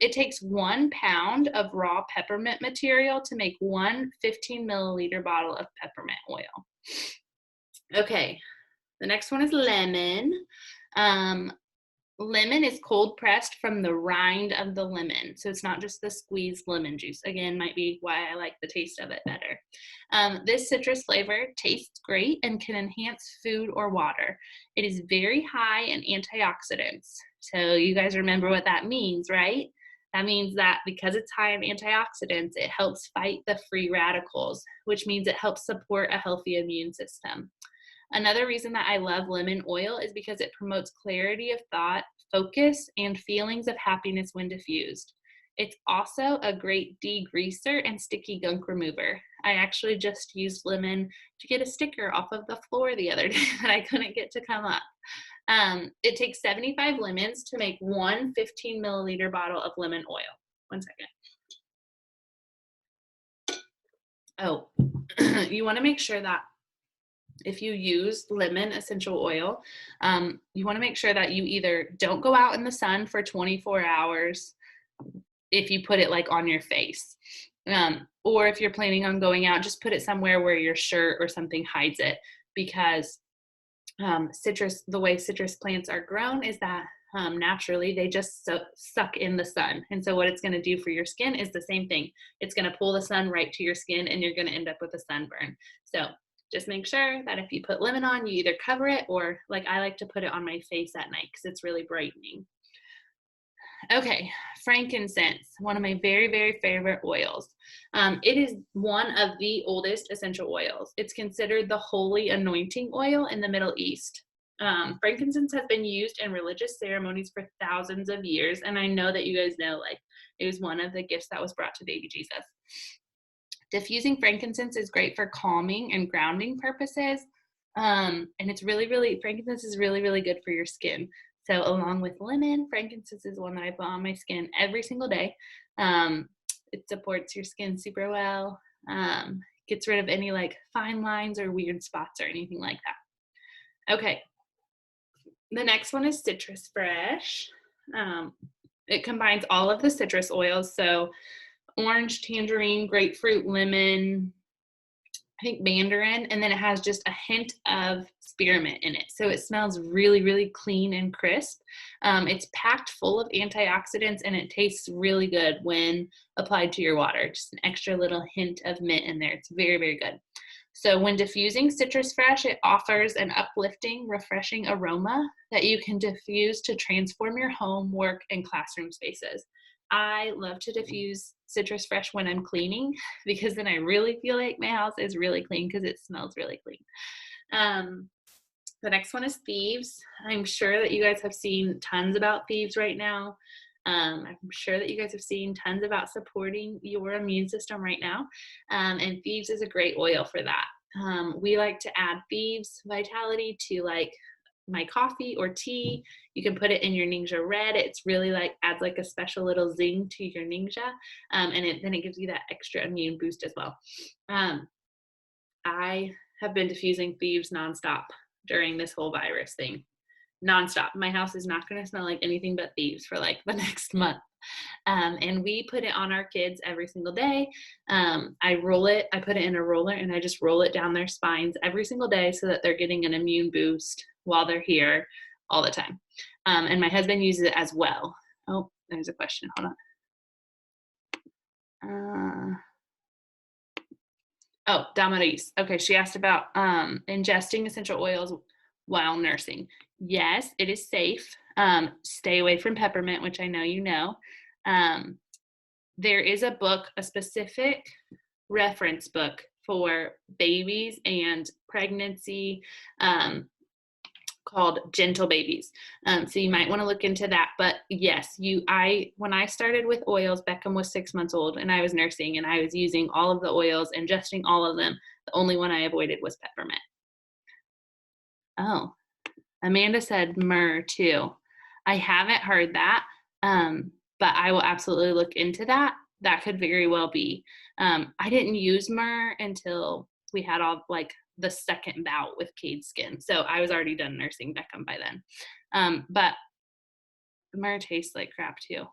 A: It takes 1 pound of raw peppermint material to make one 15 milliliter bottle of peppermint oil. Okay, the next one is lemon. Lemon is cold pressed from the rind of the lemon. So it's not just the squeezed lemon juice. Again, might be why I like the taste of it better. This citrus flavor tastes great and can enhance food or water. It is very high in antioxidants. So you guys remember what that means, right? That means that because it's high in antioxidants, it helps fight the free radicals, which means it helps support a healthy immune system. Another reason that I love lemon oil is because it promotes clarity of thought, focus, and feelings of happiness when diffused. It's also a great degreaser and sticky gunk remover. I actually just used lemon to get a sticker off of the floor the other day that I couldn't get to come up. It takes 75 lemons to make one 15 milliliter bottle of lemon oil. 1 second. Oh, you want to make sure that if you use lemon essential oil, you want to make sure that you either don't go out in the sun for 24 hours if you put it like on your face. Or if you're planning on going out, just put it somewhere where your shirt or something hides it, because the way citrus plants are grown is that naturally they just suck in the sun. And so what it's going to do for your skin is the same thing. It's going to pull the sun right to your skin, and you're going to end up with a sunburn. So just make sure that if you put lemon on, you either cover it, or like I like to put it on my face at night because it's really brightening. Okay, frankincense, one of my very, very favorite oils. It is one of the oldest essential oils. It's considered the holy anointing oil in the Middle East. Frankincense has been used in religious ceremonies for thousands of years, and I know that you guys know, like, it was one of the gifts that was brought to baby Jesus. Diffusing frankincense is great for calming and grounding purposes, and it's frankincense is really, really good for your skin. So along with lemon, frankincense is one that I put on my skin every single day. It supports your skin super well, gets rid of any like fine lines or weird spots or anything like that. Okay, the next one is Citrus Fresh. It combines all of the citrus oils, so orange, tangerine, grapefruit, lemon, I think mandarin, and then it has just a hint of spearmint in it. So it smells really, really clean and crisp. It's packed full of antioxidants, and it tastes really good when applied to your water. Just an extra little hint of mint in there. It's very, very good. So when diffusing Citrus Fresh, it offers an uplifting, refreshing aroma that you can diffuse to transform your home, work, and classroom spaces. I love to diffuse Citrus Fresh when I'm cleaning, because then I really feel like my house is really clean because it smells really clean. The next one is Thieves. I'm sure that you guys have seen tons about Thieves right now. I'm sure that you guys have seen tons about supporting your immune system right now. And Thieves is a great oil for that. We like to add Thieves Vitality to like my coffee or tea. You can put it in your Ningxia Red. It's really like adds like a special little zing to your Ningxia. And then it gives you that extra immune boost as well. I have been diffusing Thieves nonstop during this whole virus thing. Nonstop. My house is not going to smell like anything but Thieves for like the next month. And we put it on our kids every single day. I put it in a roller and I just roll it down their spines every single day so that they're getting an immune boost while they're here all the time. And my husband uses it as well. Oh, there's a question. Hold on. Oh, Damaris. Okay, she asked about ingesting essential oils while nursing. Yes, it is safe. Stay away from peppermint, which I know you know. There is a book, a specific reference book for babies and pregnancy called Gentle Babies. So you might want to look into that. But yes, when I started with oils, Beckham was 6 months old and I was nursing and I was using all of the oils, ingesting all of them. The only one I avoided was peppermint. Oh, Amanda said myrrh too. I haven't heard that, but I will absolutely look into that. That could very well be. I didn't use myrrh until we had all like the second bout with Cade's skin. So I was already done nursing Beckham by then. But myrrh tastes like crap too.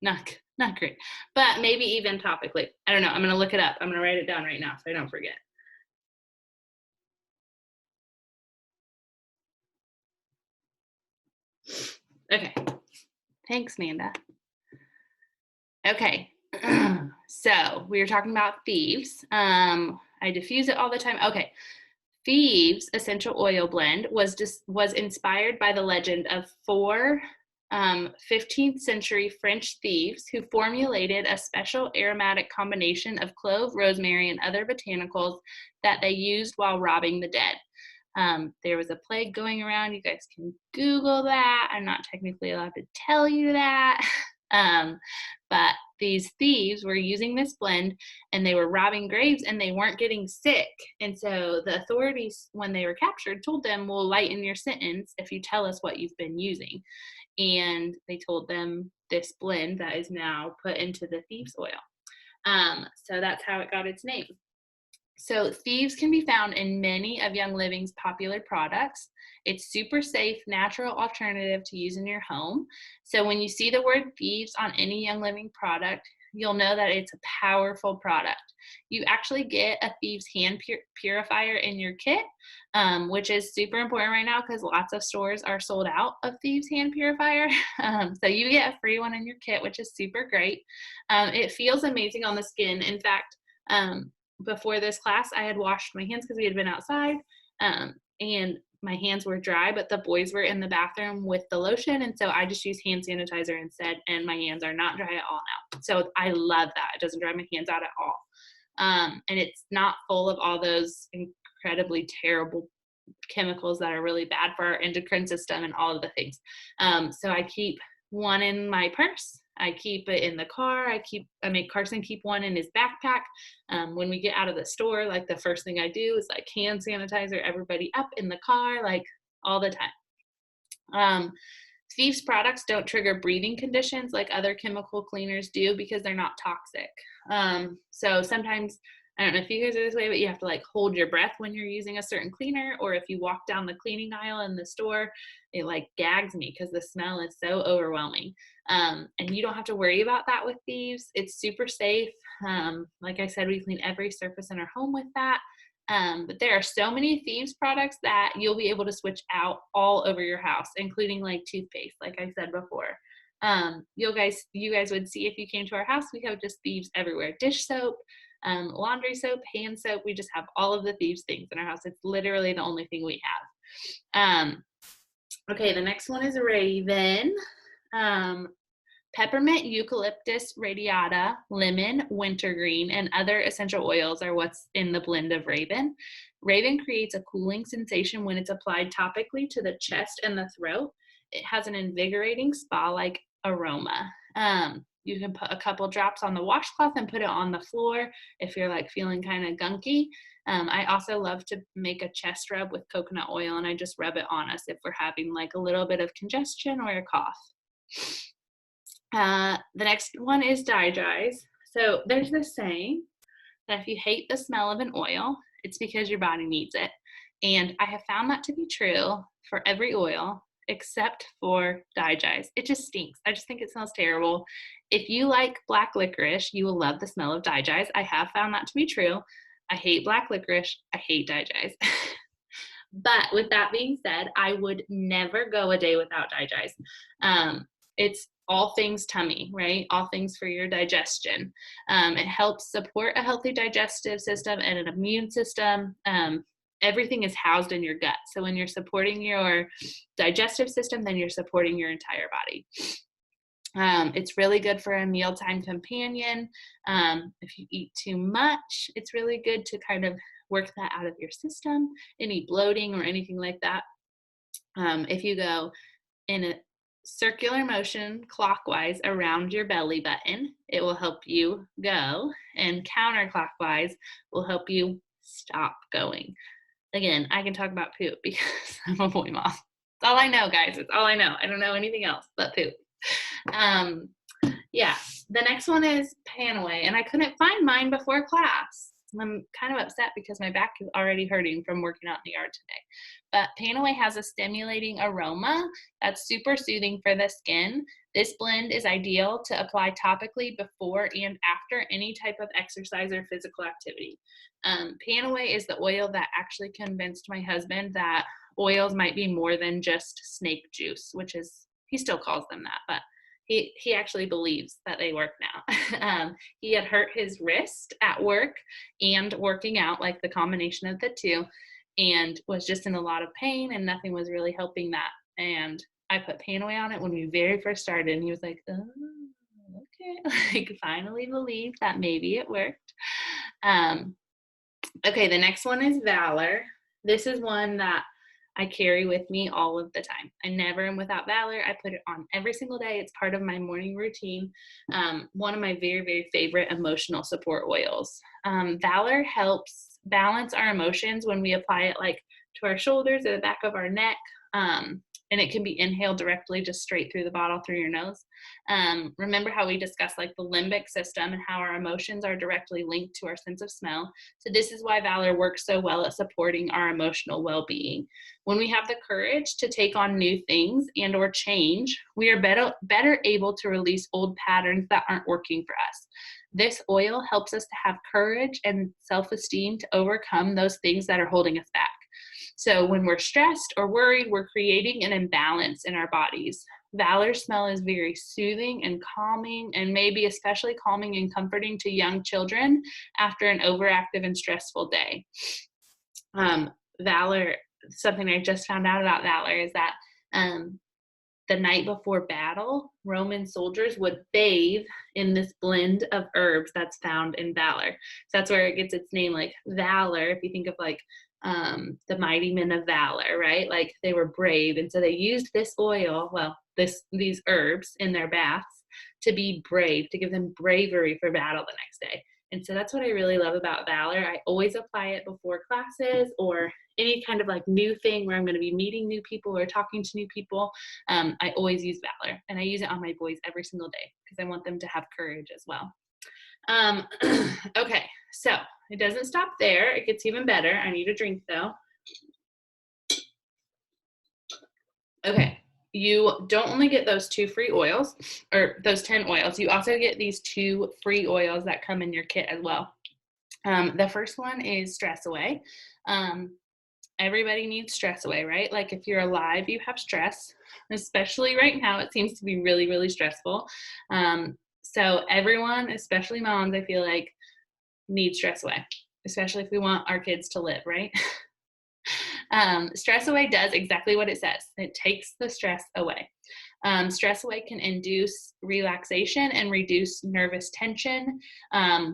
A: Not great, but maybe even topically. I don't know. I'm going to look it up. I'm going to write it down right now so I don't forget. Okay. Thanks, Manda. Okay. So we were talking about Thieves. I diffuse it all the time. Okay. Thieves Essential Oil Blend was inspired by the legend of four 15th century French thieves who formulated a special aromatic combination of clove, rosemary, and other botanicals that they used while robbing the dead. There was a plague going around. You guys can Google that. I'm not technically allowed to tell you that. But these thieves were using this blend and they were robbing graves and they weren't getting sick. And so the authorities, when they were captured, told them, we'll lighten your sentence if you tell us what you've been using. And they told them this blend that is now put into the thieves oil. So that's how it got its name. So Thieves can be found in many of Young Living's popular products. It's super safe, natural alternative to use in your home. So when you see the word Thieves on any Young Living product, you'll know that it's a powerful product. You actually get a Thieves hand purifier in your kit, which is super important right now because lots of stores are sold out of Thieves hand purifier. So you get a free one in your kit, which is super great. It feels amazing on the skin. In fact, before this class, I had washed my hands because we had been outside, and my hands were dry, but the boys were in the bathroom with the lotion, and so I just used hand sanitizer instead, and my hands are not dry at all now. So I love that. It doesn't dry my hands out at all. And it's not full of all those incredibly terrible chemicals that are really bad for our endocrine system and all of the things. So I keep one in my purse. I keep it in the car. I make Carson keep one in his backpack. When we get out of the store, like the first thing I do is like hand sanitizer everybody up in the car, like all the time. Thieves products don't trigger breathing conditions like other chemical cleaners do because they're not toxic. So sometimes, I don't know if you guys are this way, but you have to like hold your breath when you're using a certain cleaner, or if you walk down the cleaning aisle in the store, it like gags me because the smell is so overwhelming. And you don't have to worry about that with Thieves. It's super safe. Like I said, we clean every surface in our home with that. But there are so many Thieves products that you'll be able to switch out all over your house, including like toothpaste, like I said before. You guys would see if you came to our house, we have just Thieves everywhere. Dish soap, laundry soap, hand soap. We just have all of the Thieves things in our house. It's literally the only thing we have. Okay, the next one is Raven. Peppermint, eucalyptus radiata, lemon, wintergreen, and other essential oils are what's in the blend of Raven. Raven creates a cooling sensation when it's applied topically to the chest and the throat. It has an invigorating spa-like aroma. You can put a couple drops on the washcloth and put it on the floor if you're like feeling kind of gunky. I also love to make a chest rub with coconut oil, and I just rub it on us if we're having like a little bit of congestion or a cough. The next one is DiGize. So there's this saying that if you hate the smell of an oil, it's because your body needs it. And I have found that to be true for every oil except for DiGize. It just stinks. I just think it smells terrible. If you like black licorice, you will love the smell of DiGize. I have found that to be true. I hate black licorice. I hate DiGize. But with that being said, I would never go a day without DiGize. It's all things tummy, right? All things for your digestion. It helps support a healthy digestive system and an immune system. Everything is housed in your gut. So when you're supporting your digestive system, then you're supporting your entire body. It's really good for a mealtime companion. If you eat too much, it's really good to kind of work that out of your system, any bloating or anything like that. If you go in a circular motion clockwise around your belly button, it will help you go, and counterclockwise will help you stop going. Again, I can talk about poop because I'm a boy mom. It's all I know, guys. It's all I know. I don't know anything else but poop. Yeah, the next one is Panaway, and I couldn't find mine before class. I'm kind of upset because my back is already hurting from working out in the yard today. But Panaway has a stimulating aroma that's super soothing for the skin. This blend is ideal to apply topically before and after any type of exercise or physical activity. Panaway is the oil that actually convinced my husband that oils might be more than just snake juice, which is, he still calls them that, but he actually believes that they work now. He had hurt his wrist at work and working out, like the combination of the two, and was just in a lot of pain, and nothing was really helping that. And I put Panaway on it when we very first started, and he was like, oh, okay, like finally believed that maybe it worked. Okay, the next one is Valor. This is one that I carry with me all of the time. I never am without Valor. I put it on every single day. It's part of my morning routine. One of my very, very favorite emotional support oils. Valor helps balance our emotions when we apply it like to our shoulders or the back of our neck. And it can be inhaled directly just straight through the bottle through your nose. Remember how we discussed like the limbic system and how our emotions are directly linked to our sense of smell. So this is why Valor works so well at supporting our emotional well-being. When we have the courage to take on new things and or change, we are better able to release old patterns that aren't working for us. This oil helps us to have courage and self-esteem to overcome those things that are holding us back. So when we're stressed or worried, we're creating an imbalance in our bodies. Valor smell is very soothing and calming, and maybe especially calming and comforting to young children after an overactive and stressful day. Valor, something I just found out about Valor is that the night before battle, Roman soldiers would bathe in this blend of herbs that's found in Valor. So that's where it gets its name, like Valor, if you think of like the mighty men of valor, right? Like they were brave. And so they used this oil, well, these herbs in their baths to be brave, to give them bravery for battle the next day. And so that's what I really love about Valor. I always apply it before classes or any kind of like new thing where I'm going to be meeting new people or talking to new people. I always use Valor, and I use it on my boys every single day because I want them to have courage as well. Okay, so it doesn't stop there. It gets even better. I need a drink though. Okay, you don't only get those 2 free oils or those 10 oils. You also get these 2 free oils that come in your kit as well. The first one is Stress Away. Everybody needs stress away, right? Like if you're alive, you have stress, especially right now. It seems to be really, really stressful. So everyone, especially moms, I feel like needs Stress Away, especially if we want our kids to live, right? Stress Away does exactly what it says. It takes the stress away. Stress Away can induce relaxation and reduce nervous tension.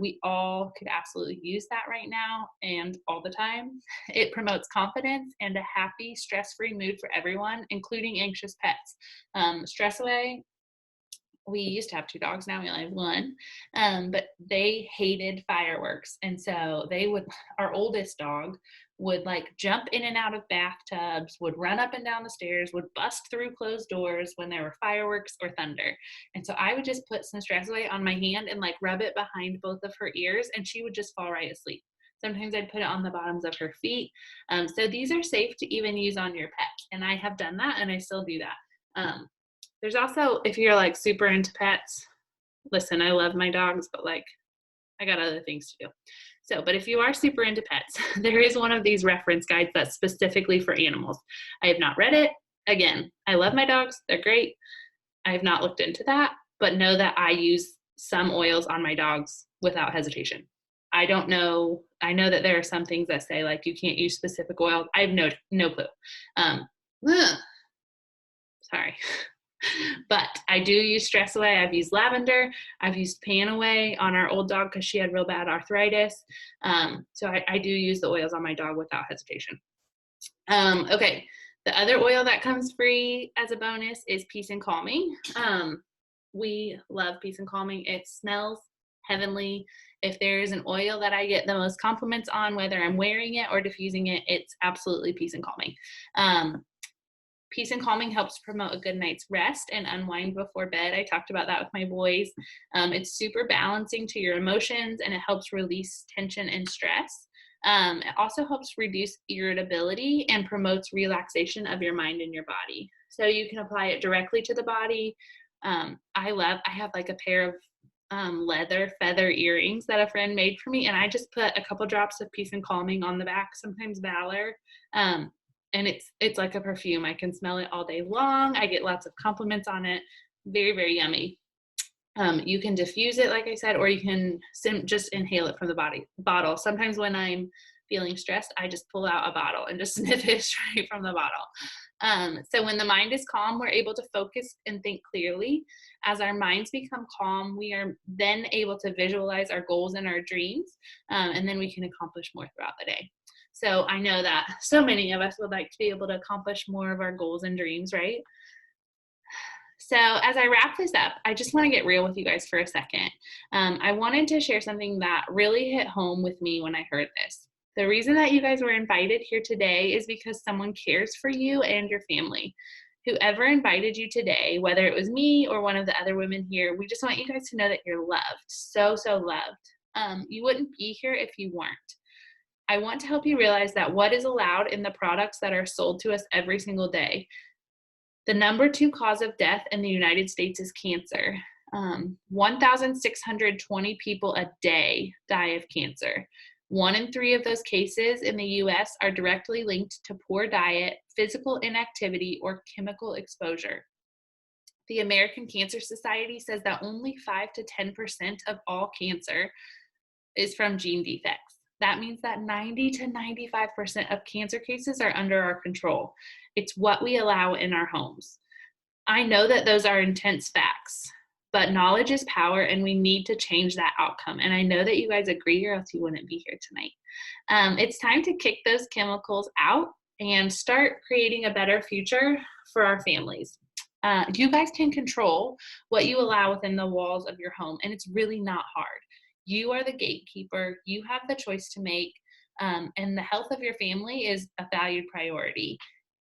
A: We all could absolutely use that right now and all the time. It promotes confidence and a happy, stress-free mood for everyone, including anxious pets. Stress Away, we used to have 2 dogs, now we only have 1, but they hated fireworks. And so our oldest dog would like jump in and out of bathtubs, would run up and down the stairs, would bust through closed doors when there were fireworks or thunder. And so I would just put some Stress Away on my hand and like rub it behind both of her ears, and she would just fall right asleep. Sometimes I'd put it on the bottoms of her feet. So these are safe to even use on your pets. And I have done that and I still do that. There's also, if you're like super into pets, listen, I love my dogs, but like I got other things to do. So, but if you are super into pets, there is one of these reference guides that's specifically for animals. I have not read it. Again, I love my dogs. They're great. I have not looked into that, but know that I use some oils on my dogs without hesitation. I don't know. I know that there are some things that say like you can't use specific oils. I have no clue. Sorry. But I do use Stress Away. I've used lavender. I've used Pan Away on our old dog because she had real bad arthritis. So I do use the oils on my dog without hesitation. Okay, the other oil that comes free as a bonus is Peace and Calming. We love Peace and Calming. It smells heavenly. If there is an oil that I get the most compliments on, whether I'm wearing it or diffusing it, it's absolutely Peace and Calming. Peace and Calming helps promote a good night's rest and unwind before bed. I talked about that with my boys. It's super balancing to your emotions, and it helps release tension and stress. It also helps reduce irritability and promotes relaxation of your mind and your body. So you can apply it directly to the body. I have like a pair of leather feather earrings that a friend made for me, and I just put a couple drops of Peace and Calming on the back, sometimes Valor. And it's like a perfume. I can smell it all day long. I get lots of compliments on it. Very, very yummy. You can diffuse it, like I said, or you can just inhale it from the bottle. Sometimes when I'm feeling stressed, I just pull out a bottle and just sniff it straight from the bottle. So when the mind is calm, we're able to focus and think clearly. As our minds become calm, we are then able to visualize our goals and our dreams, and then we can accomplish more throughout the day. So I know that so many of us would like to be able to accomplish more of our goals and dreams, right? So as I wrap this up, I just want to get real with you guys for a second. I wanted to share something that really hit home with me when I heard this. The reason that you guys were invited here today is because someone cares for you and your family. Whoever invited you today, whether it was me or one of the other women here, we just want you guys to know that you're loved, so, so loved. You wouldn't be here if you weren't. I want to help you realize that what is allowed in the products that are sold to us every single day. The number 2 cause of death in the United States is cancer. 1,620 people a day die of cancer. 1 in 3 of those cases in the US are directly linked to poor diet, physical inactivity, or chemical exposure. The American Cancer Society says that only 5 to 10% of all cancer is from gene defects. That means that 90 to 95% of cancer cases are under our control. It's what we allow in our homes. I know that those are intense facts, but knowledge is power, and we need to change that outcome. And I know that you guys agree, or else you wouldn't be here tonight. It's time to kick those chemicals out and start creating a better future for our families. You guys can control what you allow within the walls of your home, and it's really not hard. You are the gatekeeper. You have the choice to make, and the health of your family is a valued priority.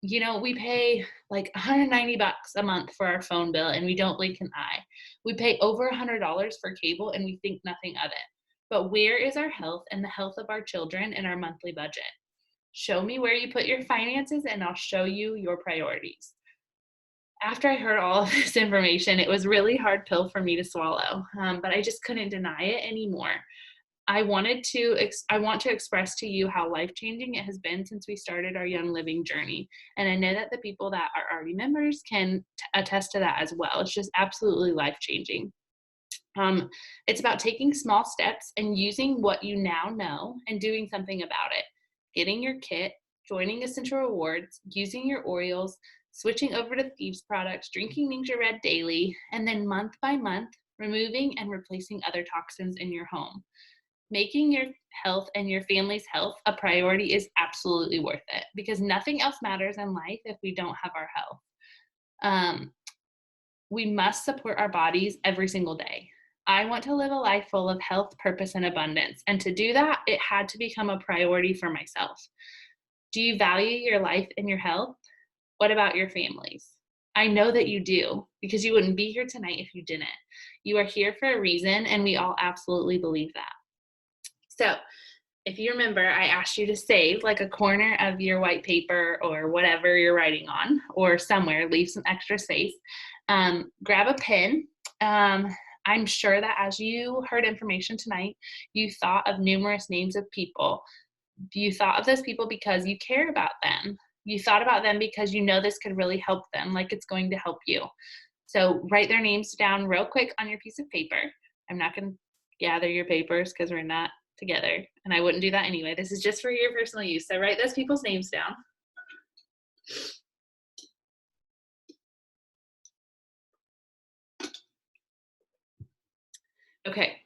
A: You know, we pay like $190 a month for our phone bill, and we don't blink an eye. We pay over $100 for cable, and we think nothing of it. But where is our health and the health of our children in our monthly budget? Show me where you put your finances, and I'll show you your priorities. After I heard all of this information, it was a really hard pill for me to swallow, but I just couldn't deny it anymore. I want to express to you how life-changing it has been since we started our Young Living journey. And I know that the people that are already members can attest to that as well. It's just absolutely life-changing. It's about taking small steps and using what you now know and doing something about it. Getting your kit, joining Essential Rewards, using your oils, switching over to Thieves products, drinking Ningxia Red daily, and then month by month, removing and replacing other toxins in your home. Making your health and your family's health a priority is absolutely worth it, because nothing else matters in life if we don't have our health. We must support our bodies every single day. I want to live a life full of health, purpose, and abundance. And to do that, it had to become a priority for myself. Do you value your life and your health? What about your families? I know that you do, because you wouldn't be here tonight if you didn't. You are here for a reason, and we all absolutely believe that. So if you remember, I asked you to save like a corner of your white paper or whatever you're writing on, or somewhere, leave some extra space. Grab a pen. I'm sure that as you heard information tonight, you thought of numerous names of people. You thought of those people because you care about them. You thought about them because you know this could really help them, like it's going to help you. So write their names down real quick on your piece of paper. I'm not going to gather your papers because we're not together, and I wouldn't do that anyway. This is just for your personal use. So write those people's names down. Okay,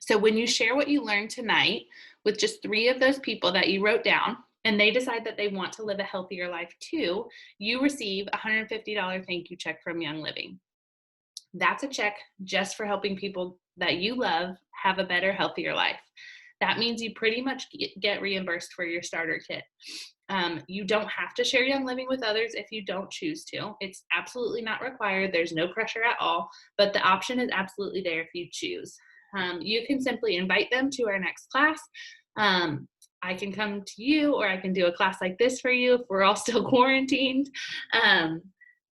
A: so when you share what you learned tonight with just 3 of those people that you wrote down, and they decide that they want to live a healthier life too, you receive a $150 thank you check from Young Living. That's a check just for helping people that you love have a better, healthier life. That means you pretty much get reimbursed for your starter kit. You don't have to share Young Living with others if you don't choose to. It's absolutely not required. There's no pressure at all, but the option is absolutely there if you choose. You can simply invite them to our next class. I can come to you, or I can do a class like this for you if we're all still quarantined.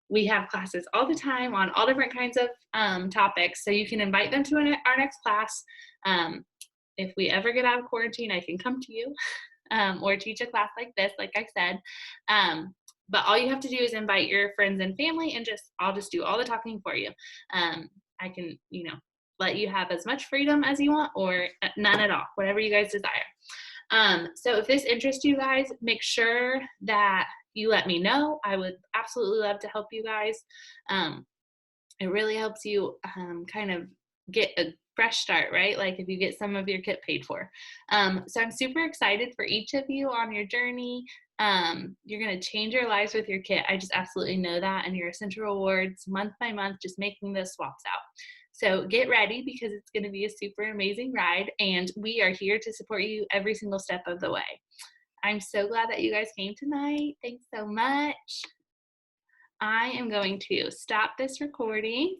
A: We have classes all the time on all different kinds of topics, so you can invite them to our next class. If we ever get out of quarantine, I can come to you or teach a class like this, like I said. But all you have to do is invite your friends and family, and I'll just do all the talking for you. I can, let you have as much freedom as you want, or none at all, whatever you guys desire. So if this interests you guys, make sure that you let me know. I would absolutely love to help you guys. It really helps you kind of get a fresh start, right? Like if you get some of your kit paid for. So I'm super excited for each of you on your journey. You're going to change your lives with your kit. I just absolutely know that. And your Essential Rewards month by month, just making those swaps out. So get ready, because it's going to be a super amazing ride, and we are here to support you every single step of the way. I'm so glad that you guys came tonight. Thanks so much. I am going to stop this recording.